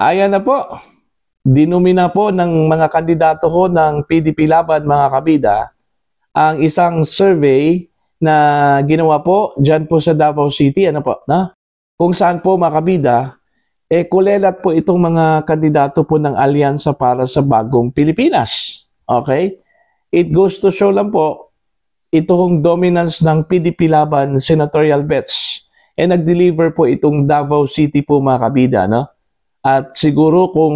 Ayan na po. Dinumina po ng mga kandidato ko ng PDP Laban, mga kabida, ang isang survey na ginawa po dyan po sa Davao City. Ano po? Na? Kung saan po, mga kabida, kulelat po itong mga kandidato po ng Alyansa para sa Bagong Pilipinas. Okay? It goes to show lang po itong dominance ng PDP Laban senatorial bets. Nag-deliver po itong Davao City po, mga kabida, no? At siguro kung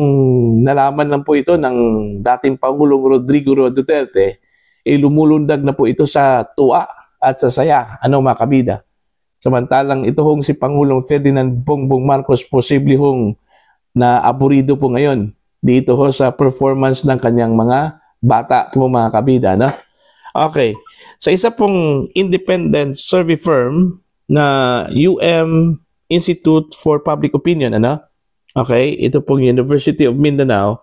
nalaman lang po ito ng dating Pangulong Rodrigo Roa Duterte, lumulundag na po ito sa tuwa at sa saya, mga kabida. Samantalang ito hong si Pangulong Ferdinand Bongbong Marcos posible hong naaburido po ngayon dito ho sa performance ng kanyang mga bata po, mga kabida. No? Okay. Sa isa pong independent survey firm na Institute for Public Opinion, okay, ito pong University of Mindanao,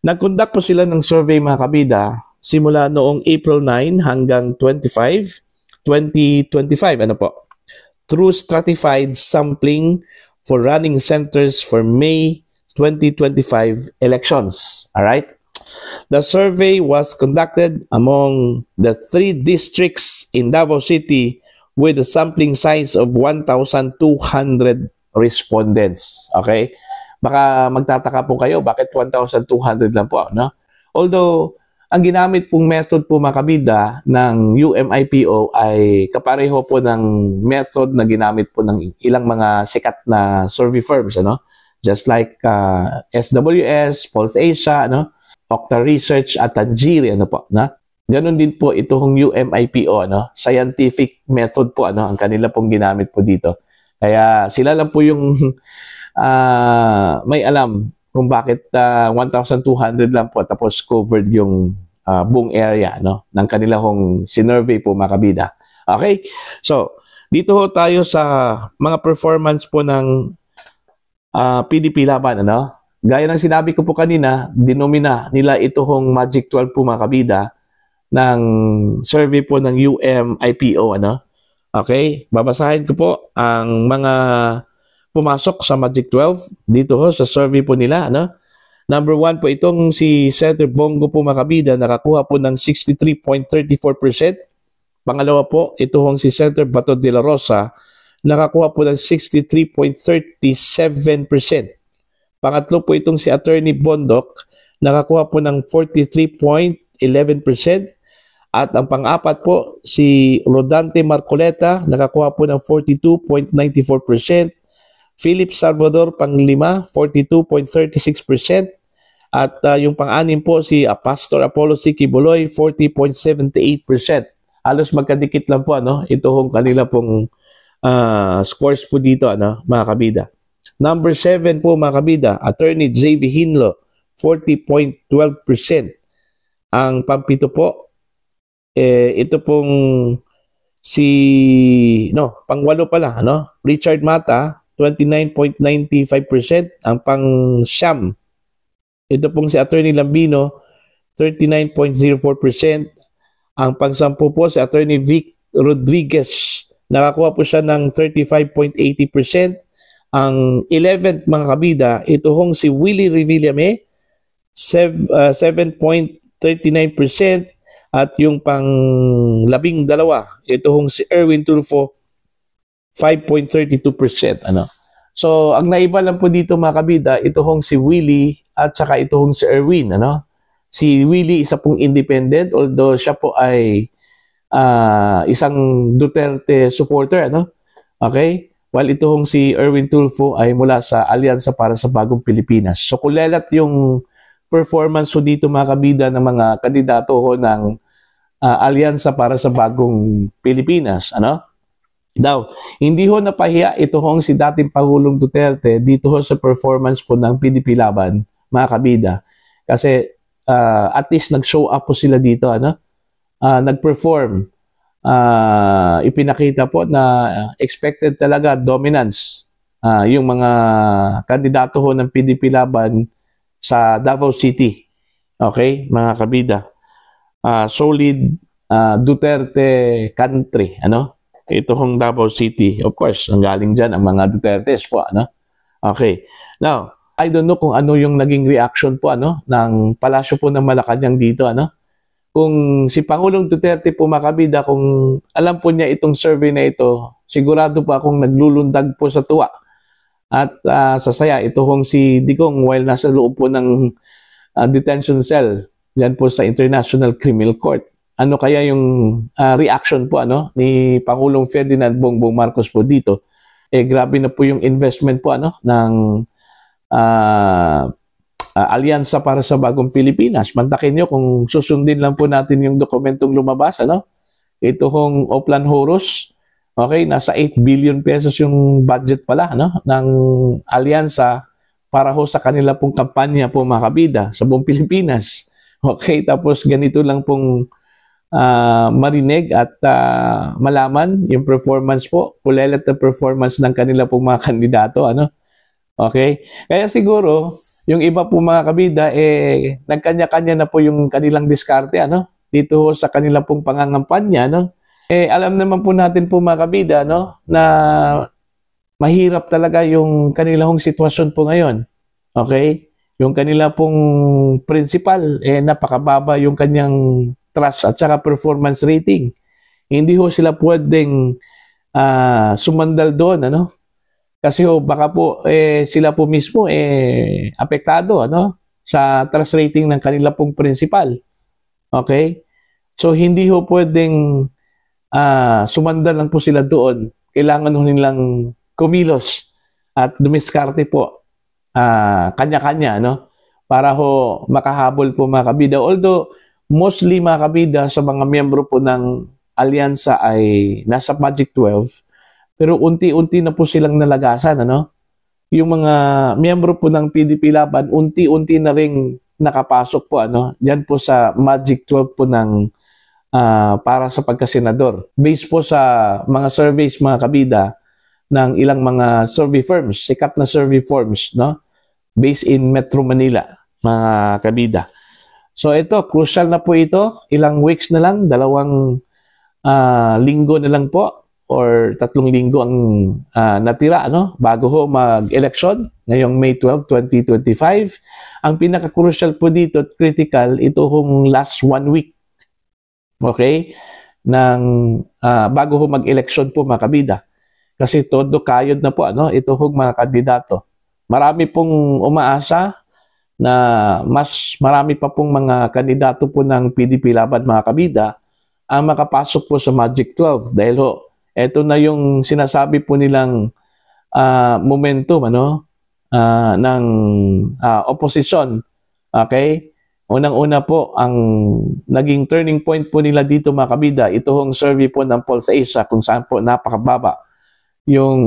nag-conduct po sila ng survey, mga kabida, simula noong April 9 hanggang 25, 2025, through stratified sampling for running centers for May 2025 elections. Alright? The survey was conducted among the 3 districts in Davao City with a sampling size of 1,200 respondents. Okay? Baka magtataka po kayo, bakit 1,200 lang po, no? Although, ang ginamit pong method po, mga kabida, ng UMIPO ay kapareho po ng method na ginamit po ng ilang mga sikat na survey firms, Just like SWS, Pulse Asia, Okta Research at Tanjiri, Ganon din po itong UMIPO, Scientific method po, ang kanila pong ginamit po dito. Kaya sila lang po yung may alam kung bakit 1,200 lang po tapos covered yung buong area ng kanilang sinurvey po, mga kabida. Okay? So, dito ho tayo sa mga performance po ng PDP Laban. Gaya ng sinabi ko po kanina, dinomina nila ito hong Magic 12 po, mga kabida, ng survey po ng UMIPO. Okay? Babasahin ko po ang mga pumasok sa Magic 12 dito ho sa survey po nila. Number 1 po itong si Senator Bongo po, mga kabida, nakakuha po ng 63.34%. Pangalawa po, ito hong si Senator Bato de la Rosa, nakakuha po ng 63.37%. Pangatlo po itong si Attorney Bondoc, nakakuha po ng 43.11%. At ang pang-apat po, si Rodante Marcoleta, nakakuha po ng 42.94%. Philip Salvador, pang-lima, 42.36%. At yung pang-anim po, si Pastor Apollo C. Quiboloy, 40.78%. Halos magkadikit lang po, ito hong kanila pong scores po dito, mga kabida. Number 7 po, mga kabida, Attorney J.V. Hinlo, 40.12%. Ang pampito po, ito pong pang-walo pala, Richard Mata, 29.95%. Ang pang-siyam, ito pong si Attorney Lambino, 39.04%. Ang pang-sampu po si Attorney Vic Rodriguez, nakakuha po siya ng 35.80%. Ang 11th, mga kabida, ito hong si Willie Revillame, 7.39%. At yung pang-12, ito hong si Erwin Tulfo, 5.32%. So, ang naiba lang po dito, mga kabida, ito hong si Willie at saka ito hong si Erwin. Si Willie, isa pong independent, although siya po ay isang Duterte supporter. Okay? While ito hong si Erwin Tulfo ay mula sa Alyansa para sa Bagong Pilipinas. So, kulelat yung performance ho dito, mga kabida, ng mga kandidato ho ng Alyansa para sa Bagong Pilipinas. Now, hindi ho napahiya ito hong si dating Pangulong Duterte dito ho sa performance po ng PDP Laban, mga kabida. Kasi at least nag-show up po sila dito, nag-perform. Ipinakita po na expected talaga dominance yung mga kandidato ho ng PDP Laban sa Davao City. Okay, mga kabida. Solid Duterte country, Ito hong Davao City. Of course, ang galing dyan ang mga Dutertes po, Okay. Now, I don't know kung ano yung naging reaction po ng Palasyo po ng Malacanang dito Kung si Pangulong Duterte po mga kabida, kung alam po niya itong survey na ito, sigurado po akong naglulundag po sa tuwa. At sa saya, ito kong si Digong while nasa loob po ng detention cell diyan po sa International Criminal Court. Ano kaya yung reaction po ni Pangulong Ferdinand Bongbong Marcos po dito? Grabe na po yung investment po ng Alyansa para sa Bagong Pilipinas. Mantakin nyo kung susundin lang po natin yung dokumentong lumabas. Ito hong Oplan Horus. Okay, nasa 8 billion pesos yung budget pala ng Alyansa para ho sa kanila pong kampanya po mga kabida sa buong Pilipinas. Okay, tapos ganito lang pong marinig at malaman yung performance po, kulelat na performance ng kanila pong mga kandidato. Okay, kaya siguro yung iba po mga kabida, nagkanya-kanya na po yung kanilang diskarte, dito sa kanila pong pangangampanya, alam naman po natin po mga kabida, na mahirap talaga yung kanilang sitwasyon po ngayon. Okay? Yung kanila pong principal, napakababa yung kanyang trust at saka performance rating. Hindi ho sila pwedeng sumandal doon, Kasi baka po sila po mismo apektado sa trust rating ng kanila pong principal. Okay? So hindi ho pwedeng sumandal lang po sila doon. Kailangan ho nilang kumilos at dumiskarte po kanya-kanya para ho makahabol po mga kabida. Although mostly mga kabida sa mga miyembro po ng alyansa ay nasa Magic 12, pero unti-unti na po silang nalagasan, Yung mga miyembro po ng PDP Laban, unti-unti na ring nakapasok po, Diyan po sa Magic 12 po ng para sa pagkasenador. Based po sa mga surveys, mga kabida, ng ilang mga survey firms, sikat na survey firms, Based in Metro Manila, mga kabida. So ito, crucial na po ito. Ilang weeks na lang, 2 linggo na lang po or 3 linggo ang natira bago ho mag-election ngayong May 12, 2025. Ang pinaka-crucial po dito at critical, ito hong last 1 week. Okay? Bago ho mag-election po mga kabida. Kasi todo kayod na po ito hong mga kandidato. Marami pong umaasa na mas marami pa pong mga kandidato po ng PDP Laban mga kabida ang makapasok po sa Magic 12 dahil ho ito na yung sinasabi po nilang momentum ng opposition. Okay? Unang-una po, ang naging turning point po nila dito mga kabida, ito hong survey po ng Pulse Asia kung saan po napakababa yung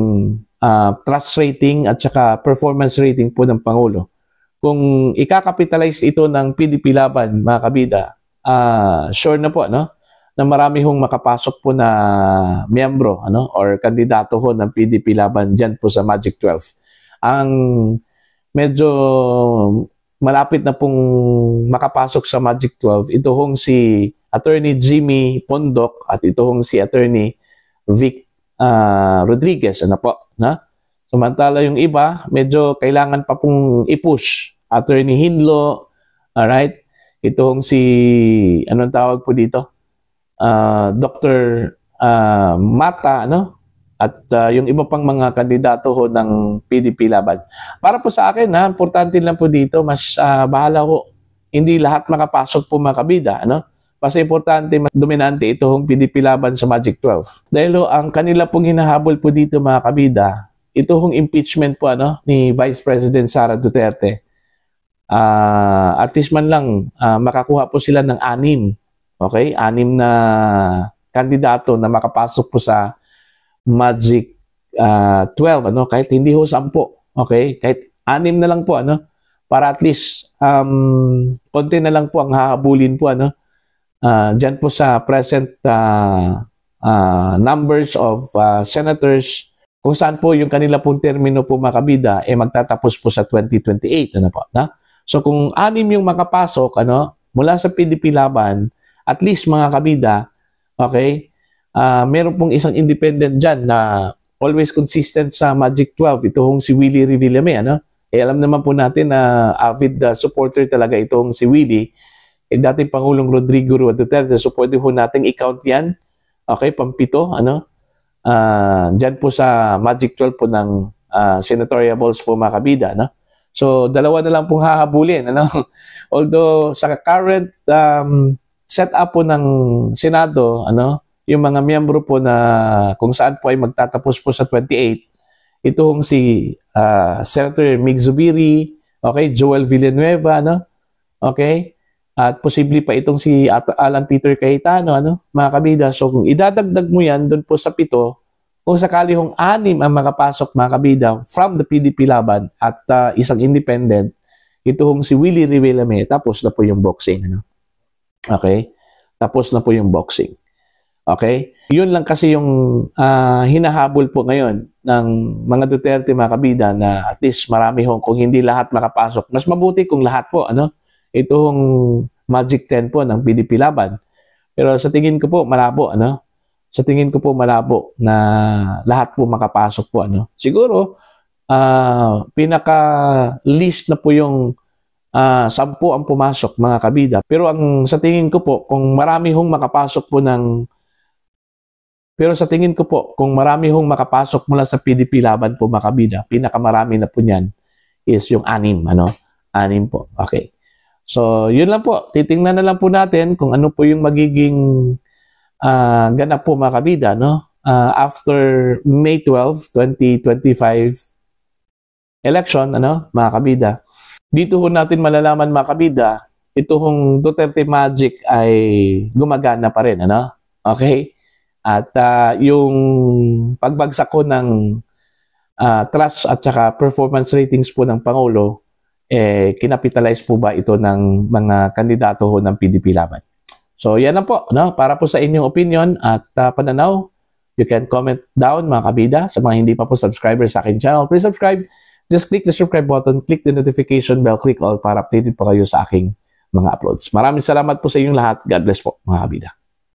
trust rating at saka performance rating po ng Pangulo. Kung ikakapitalize ito ng PDP Laban mga kabida, sure na po na marami hong makapasok po na miyembro or kandidato ho ng PDP Laban dyan po sa Magic 12. Ang medyo malapit na pong makapasok sa Magic 12, ito hong si Attorney Jimmy Pondoc at ito hong si Attorney Vic Rodriguez. Samantala yung iba, medyo kailangan pa pong i-push. Attorney Hinlo, alright? Ito hong si, anong tawag po dito? Dr. Mata, at yung iba pang mga kandidato ho ng PDP Laban. Para po sa akin, importante lang po dito, mas bahala ho. Hindi lahat makapasok po mga kabida, Mas importante, mas dominante ito hong PDP Laban sa Magic 12. Dahil ho, ang kanila pong hinahabol po dito mga kabida, ito hong impeachment po ni Vice President Sara Duterte. At least man lang makakuha po sila ng 6. Okay? 6 na kandidato na makapasok po sa Magic 12, kahit hindi ho 10. Okay? Kahit 6 na lang po, para at least konti na lang po ang hahabulin po, dyan po sa present numbers of senators, kung saan po yung kanila pong termino po mga kabida, magtatapos po sa 2028. So kung 6 yung makapasok, mula sa PDP Laban, at least mga kabida, okay, meron pong isang independent dyan na always consistent sa Magic 12. Ito hong si Willie Revillame, alam naman po natin na avid supporter talaga itong si Willie. Dating Pangulong Rodrigo Roa Duterte. So pwede po nating i-count yan. Okay, pampito, ano? Dyan po sa Magic 12 po ng senatorial balls po mga kabida, no? So dalawa na lang pong hahabulin, ano? Although sa current setup po ng Senado, ano, yung mga miyembro po na kung saan po ay magtatapos po sa 28, itong si Senator Mig Zubiri, okay, Joel Villanueva, no? Okay? At posible pa itong si Alan Peter Cayetano, ano, mga kabida. So kung idadagdag mo yan doon po sa 7, kung sakali hong 6 ang makapasok mga kabida from the PDP Laban at isang independent, ito hong si Willie Revillame, tapos na po yung boxing. Ano? Okay? Tapos na po yung boxing. Okay? Yun lang kasi yung hinahabol po ngayon ng mga Duterte mga kabida na at least marami hong, kung hindi lahat makapasok. Mas mabuti kung lahat po, ano? Itong Magic 10 po ng PDP Laban. Pero sa tingin ko po malabo, ano? Sa tingin ko po malabo na lahat po makapasok po, ano? Siguro pinaka-list na po yung 10 ang pumasok mga kabida. Pero ang sa tingin ko po kung marami hong makapasok po ng makapasok mula sa PDP Laban po mga kabida, pinakamarami na po niyan is yung 6, ano? 6 po. Okay. So, yun lang po. Titingnan na lang po natin kung ano po yung magiging ganap po mga kabida, no? After May 12, 2025 election, ano, mga kabida. Dito ho natin malalaman mga kabida, ito hong Duterte Magic ay gumagana pa rin, ano? Okay? At yung pagbagsak ko ng trust at saka performance ratings po ng Pangulo, kinapitalize po ba ito ng mga kandidato ho ng PDP Laban. So yan lang po, no? Para po sa inyong opinion at pananaw, you can comment down mga kabida. Sa mga hindi pa po subscriber sa akin channel, please subscribe. Just click the subscribe button, click the notification bell, click all para updated po kayo sa aking mga uploads. Maraming salamat po sa inyong lahat. God bless po mga kabida.